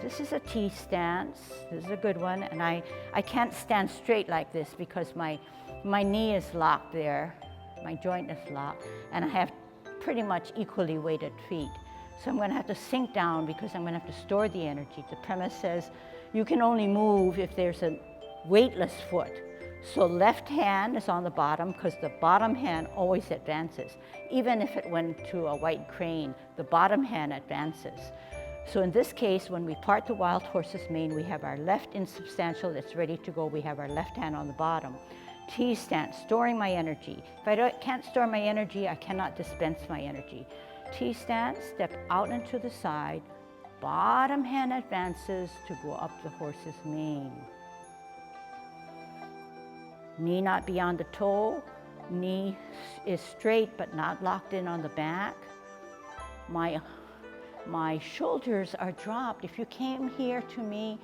This is a T stance. This is a good one. And I can't stand straight like this because my knee is locked there. My joint is locked. And I have pretty much equally weighted feet. So I'm going to have to sink down because I'm going to have to store the energy. The premise says you can only move if there's a weightless foot. So left hand is on the bottom because the bottom hand always advances. Even if it went to a white crane, the bottom hand advances. So in this case, when we part the wild horse's mane, we have our left insubstantial that's ready to go. We have our left hand on the bottom. T stance, storing my energy. If I can't store my energy, I cannot dispense my energy. T stance, step out and to the side. Bottom hand advances to go up the horse's mane. Knee not beyond the toe. Knee is straight but not locked in on the back. My shoulders are dropped. If you came here to me,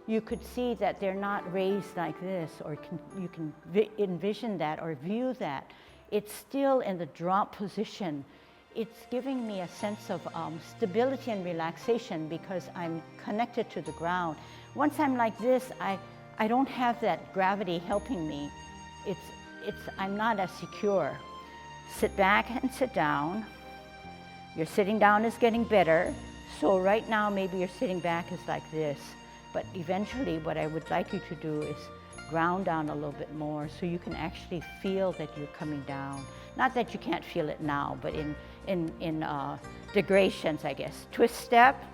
you could see that they're not raised like this, or you can envision that or view that. It's still in the drop position. It's giving me a sense of stability and relaxation because I'm connected to the ground. Once I'm like this, I don't have that gravity helping me. I'm not as secure. Sit back and sit down. Your sitting down is getting better. So right now, maybe your sitting back is like this. But eventually, what I would like you to do is ground down a little bit more so you can actually feel that you're coming down. Not that you can't feel it now, but in degradations, I guess. Twist step,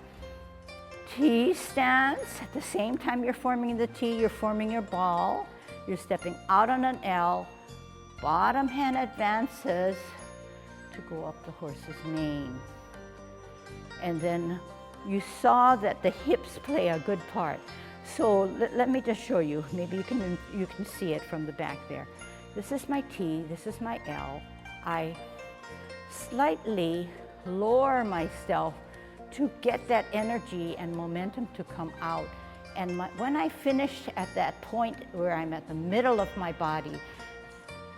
T stance. At the same time you're forming the T, you're forming your ball. You're stepping out on an L. Bottom hand advances to go up the horse's mane. And then you saw that the hips play a good part. So let me just show you. Maybe you can see it from the back there. This is my T, this is my L. I slightly lower myself to get that energy and momentum to come out. And when I finish at that point where I'm at the middle of my body,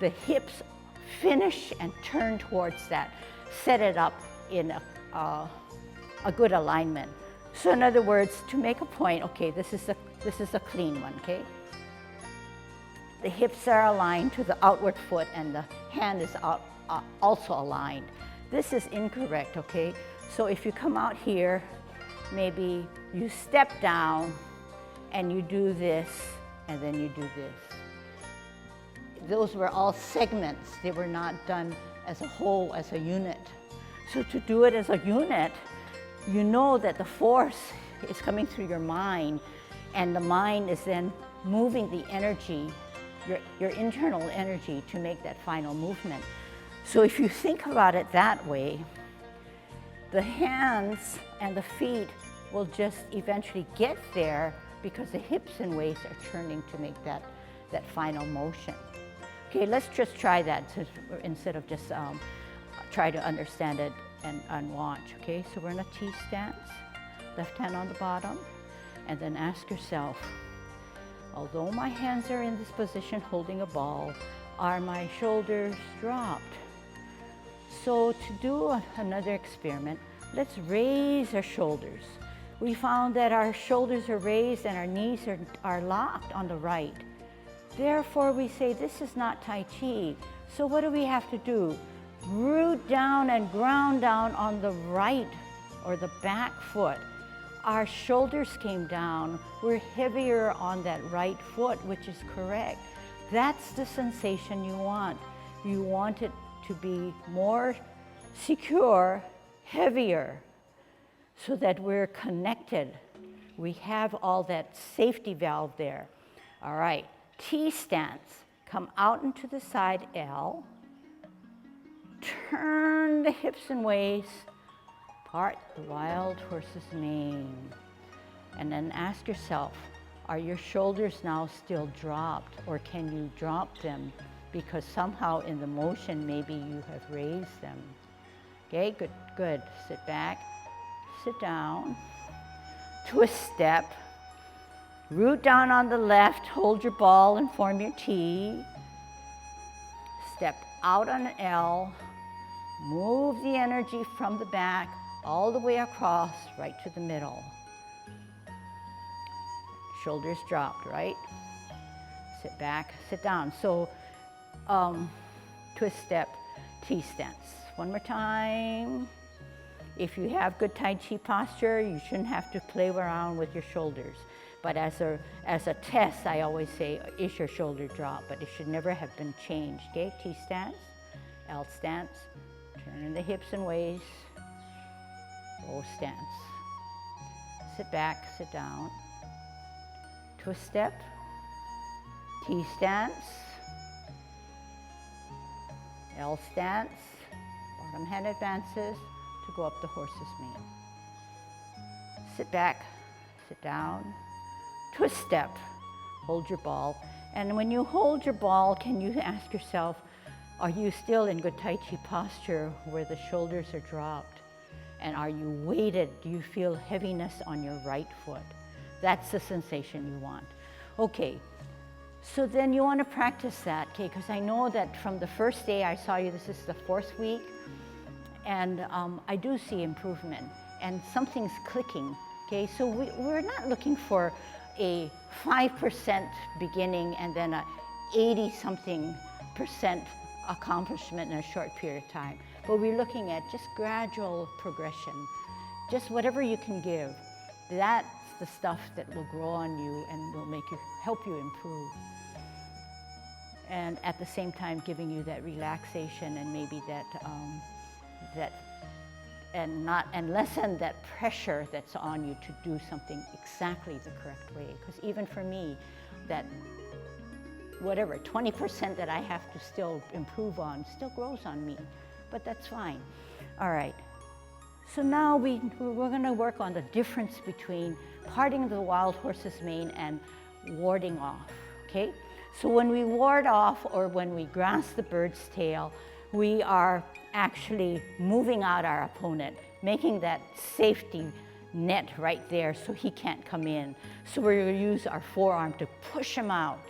the hips finish and turn towards that, set it up in a good alignment. So in other words, to make a point, okay, this is a clean one, okay? The hips are aligned to the outward foot and the hand is also aligned. This is incorrect, okay? So if you come out here, maybe you step down and you do this, and then you do this. Those were all segments. They were not done as a whole, as a unit. So to do it as a unit, you know that the force is coming through your mind, and the mind is then moving the energy, your internal energy, to make that final movement. So if you think about it that way, the hands and the feet will just eventually get there because the hips and waist are turning to make that final motion. Okay, let's just try that instead of just try to understand it and watch, okay? So we're in a T stance, left hand on the bottom, and then ask yourself, although my hands are in this position holding a ball, are my shoulders dropped? So to do another experiment, let's raise our shoulders. We found that our shoulders are raised and our knees are locked on the right. Therefore, we say this is not Tai Chi. So what do we have to do? Root down and ground down on the right or the back foot. Our shoulders came down. We're heavier on that right foot, which is correct. That's the sensation you want. You want it to be more secure, heavier, so that we're connected. We have all that safety valve there. All right, T stance. Come out into the side L. Turn the hips and waist. Part the wild horse's mane. And then ask yourself, are your shoulders now still dropped, or can you drop them? Because somehow in the motion, maybe you have raised them. Okay, good, good. Sit back, sit down, twist step, root down on the left, hold your ball and form your T. Step out on an L, move the energy from the back all the way across, right to the middle. shoulders dropped, right? Sit back, sit down. So twist step, T stance. One more time. If you have good Tai Chi posture, you shouldn't have to play around with your shoulders. But as a test, I always say, is your shoulder dropped? But it should never have been changed, okay? T stance, L stance, turn the hips and waist, O stance. Sit back, sit down. Twist step, T stance, L stance, bottom hand advances to go up the horse's mane. Sit back, sit down, twist step, hold your ball. And when you hold your ball, can you ask yourself, are you still in good Tai Chi posture where the shoulders are dropped? And are you weighted? Do you feel heaviness on your right foot? That's the sensation you want. Okay, so then you want to practice that, okay? Because I know that from the first day I saw you, this is the 4th week, and I do see improvement, and something's clicking, okay? So we're not looking for a 5% beginning and then a 80-something% accomplishment in a short period of time. But we're looking at just gradual progression, just whatever you can give. That's the stuff that will grow on you and will help you improve. And at the same time, giving you that relaxation and maybe and lessen that pressure that's on you to do something exactly the correct way. Because even for me, that whatever 20% that I have to still improve on still grows on me, but that's fine. All right. So now we're going to work on the difference between parting the wild horse's mane and warding off, okay? So when we ward off or when we grasp the bird's tail, we are actually moving out our opponent, making that safety net right there so he can't come in. So we're going to use our forearm to push him out.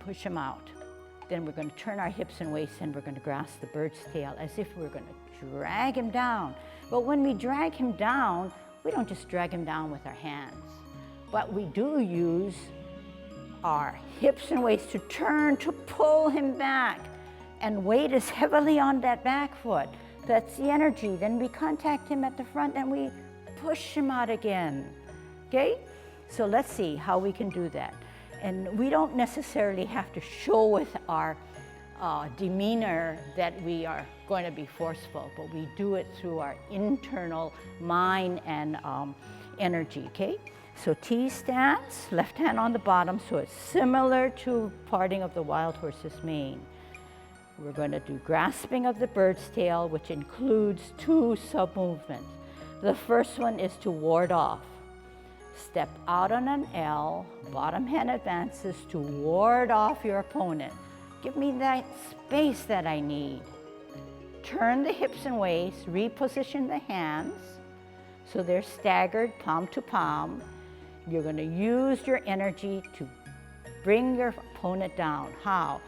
Push him out. Then we're going to turn our hips and waist and we're going to grasp the bird's tail as if we're going to drag him down. But when we drag him down, we don't just drag him down with our hands, but we do use our hips and waist to turn, to pull him back. And weight is heavily on that back foot. That's the energy. Then we contact him at the front and we push him out again, okay? So let's see how we can do that. And we don't necessarily have to show with our demeanor that we are going to be forceful, but we do it through our internal mind and energy, okay? So T stance, left hand on the bottom, so it's similar to parting of the wild horse's mane. We're going to do grasping of the bird's tail, which includes 2 sub-movements. The first one is to ward off. Step out on an L, bottom hand advances to ward off your opponent. Give me that space that I need. Turn the hips and waist, reposition the hands so they're staggered palm to palm. You're going to use your energy to bring your opponent down. How?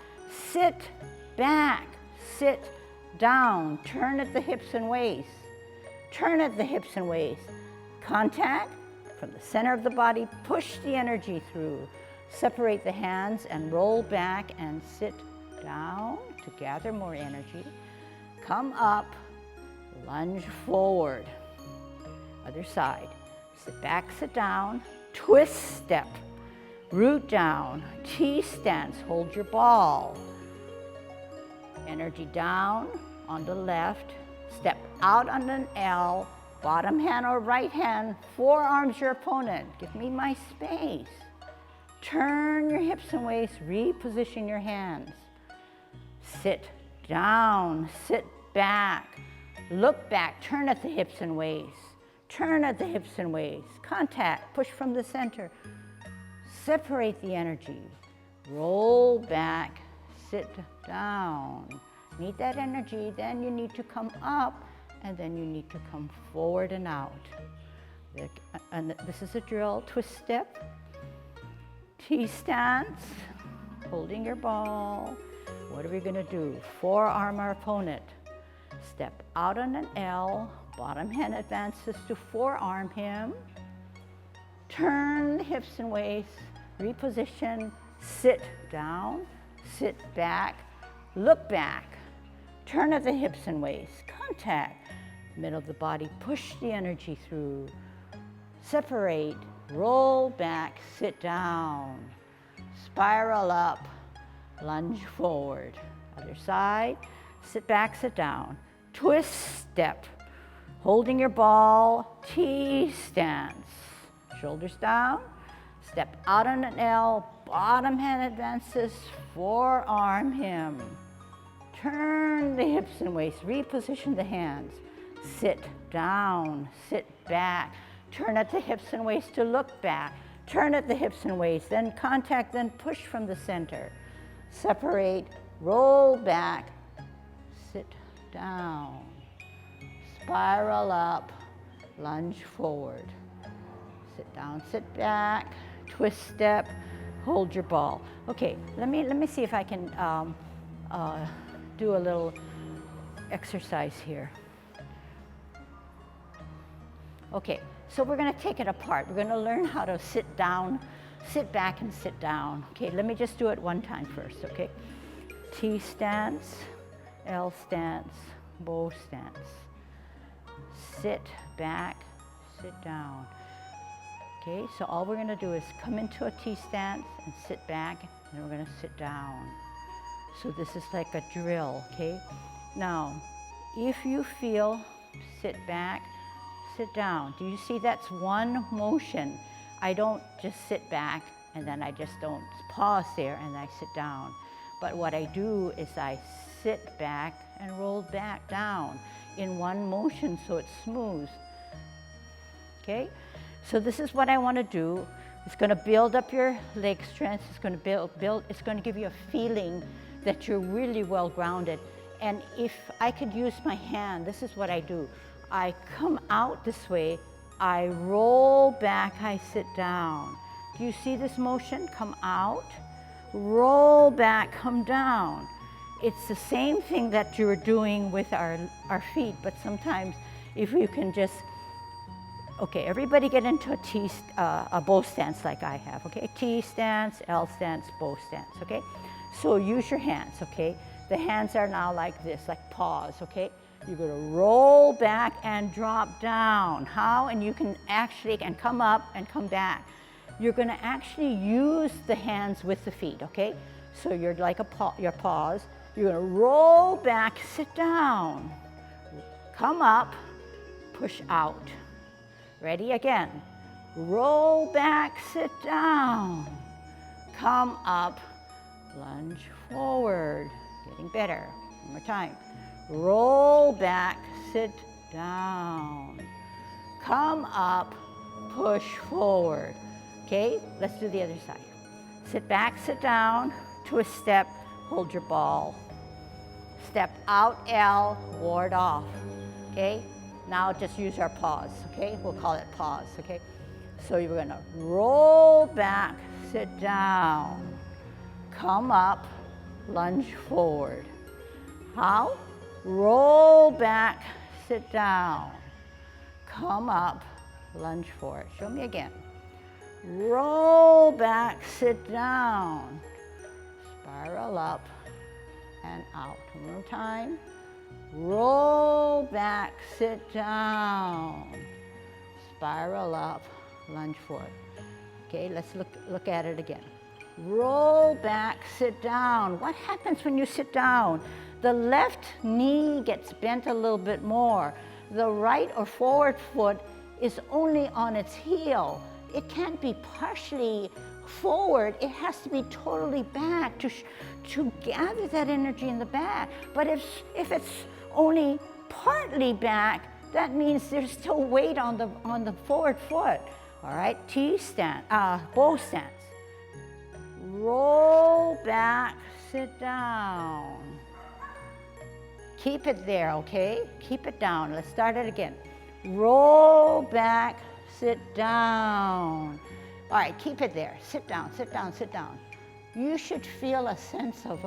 Sit back, sit down, turn at the hips and waist. Turn at the hips and waist. Contact from the center of the body, push the energy through. Separate the hands and roll back and sit down to gather more energy. Come up, lunge forward. Other side. Sit back, sit down, twist step, root down, T stance, hold your ball. Energy down on the left, step out on an L, bottom hand or right hand, forearms your opponent. Give me my space. Turn your hips and waist, reposition your hands. Sit down, sit back, look back, turn at the hips and waist. Turn at the hips and waist. Contact, push from the center. Separate the energy. Roll back, sit down. Need that energy, then you need to come up, and then you need to come forward and out. And this is a drill, twist step, T stance, holding your ball. What are we gonna do? Forearm our opponent. Step out on an L, bottom hand advances to forearm him. Turn the hips and waist, reposition, sit down, sit back, look back, turn at the hips and waist, contact, middle of the body, push the energy through, separate, roll back, sit down, spiral up, lunge forward. Other side, sit back, sit down, twist step, holding your ball, T stance, shoulders down, step out on an L, bottom hand advances, forearm hem. Turn the hips and waist, reposition the hands, sit down, sit back, turn at the hips and waist to look back, turn at the hips and waist, then contact, then push from the center. Separate, roll back, sit down, spiral up, lunge forward. Sit down, sit back, twist step, hold your ball. Okay, let me see if I can do a little exercise here. Okay, so we're gonna take it apart. We're gonna learn how to sit down, sit back and sit down. Okay, let me just do it one time first, okay? T stance, L stance, bow stance. Sit back, sit down. Okay, so all we're gonna do is come into a T stance and sit back, and we're gonna sit down. So this is like a drill, okay? Now, if you feel, sit back, sit down. Do you see that's one motion? I don't just sit back and then I just don't pause there and I sit down. But what I do is I sit back and roll back down in one motion so it's smooth. Okay? So this is what I want to do. It's going to build up your leg strength. It's going to it's going to give you a feeling that you're really well grounded. And if I could use my hand, this is what I do. I come out this way, I roll back, I sit down. Do you see this motion? Come out, roll back, come down. It's the same thing that you're doing with our feet, but sometimes if you can just, okay, everybody get into a bow stance like I have, okay? T stance, L stance, bow stance, okay? So use your hands, okay? The hands are now like this, like paws, okay? You're gonna roll back and drop down. How? And you can actually, and come up and come back. You're gonna actually use the hands with the feet, okay? So you're like your paws. You're gonna roll back, sit down. Come up, push out. Ready? Again. Roll back, sit down. Come up, lunge forward. Getting better. One more time. Roll back, sit down. Come up, push forward. Okay, let's do the other side. Sit back, sit down, twist step, hold your ball. Step out L, ward off. Okay, now just use our paws. Okay, we'll call it paws. Okay, so you're gonna roll back, sit down. Come up, lunge forward. How? Roll back, sit down. Come up, lunge forward. Show me again. Roll back, sit down. Spiral up and out. One more time. Roll back, sit down. Spiral up, lunge forward. Okay, let's look at it again. Roll back, sit down. What happens when you sit down? The left knee gets bent a little bit more. The right or forward foot is only on its heel. It can't be partially forward. It has to be totally back to gather that energy in the back. But if it's only partly back, that means there's still weight on the forward foot. All right, T stance, bow stance. Roll back, sit down. Keep it there, okay? Keep it down. Let's start it again. Roll back, sit down. All right, keep it there. Sit down, sit down, sit down. You should feel a sense of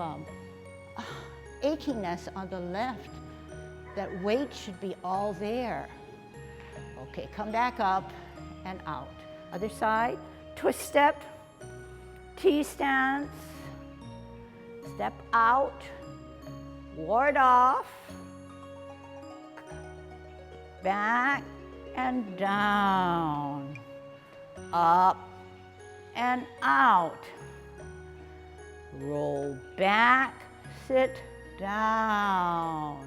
achiness on the left. That weight should be all there. Okay, come back up and out. Other side, twist step, T stance, step out, ward off, back and down, up and out. Roll back, sit down,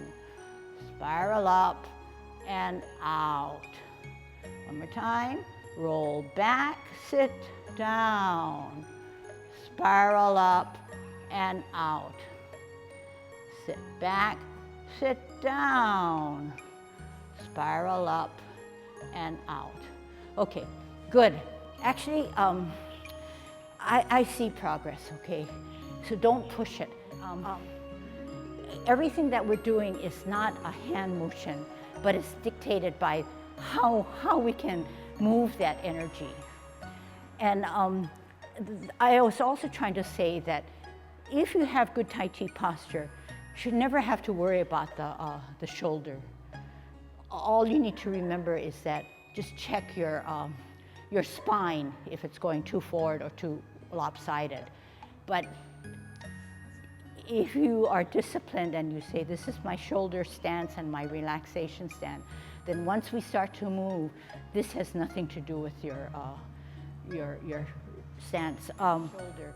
spiral up and out. One more time, roll back, sit down, spiral up and out. Sit back, sit down, spiral up and out. Okay, good. Actually, I see progress, okay? So don't push it. Everything that we're doing is not a hand motion, but it's dictated by how we can move that energy. And I was also trying to say that if you have good Tai Chi posture, you should never have to worry about the shoulder. All you need to remember is that just check your spine if it's going too forward or too lopsided. But if you are disciplined and you say, this is my shoulder stance and my relaxation stance, then once we start to move, this has nothing to do with your stance, shoulder.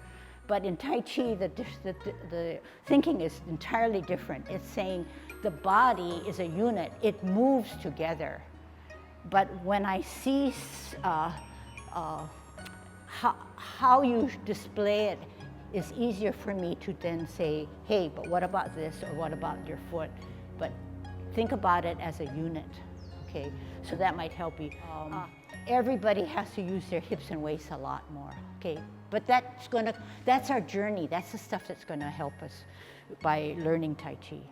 But in Tai Chi, the thinking is entirely different. It's saying the body is a unit, it moves together. But when I see how you display it, it's easier for me to then say, hey, but what about this, or what about your foot? But think about it as a unit, okay? So that might help you. Everybody has to use their hips and waists a lot more, okay? But that's our journey. That's the stuff that's gonna help us by learning Tai Chi.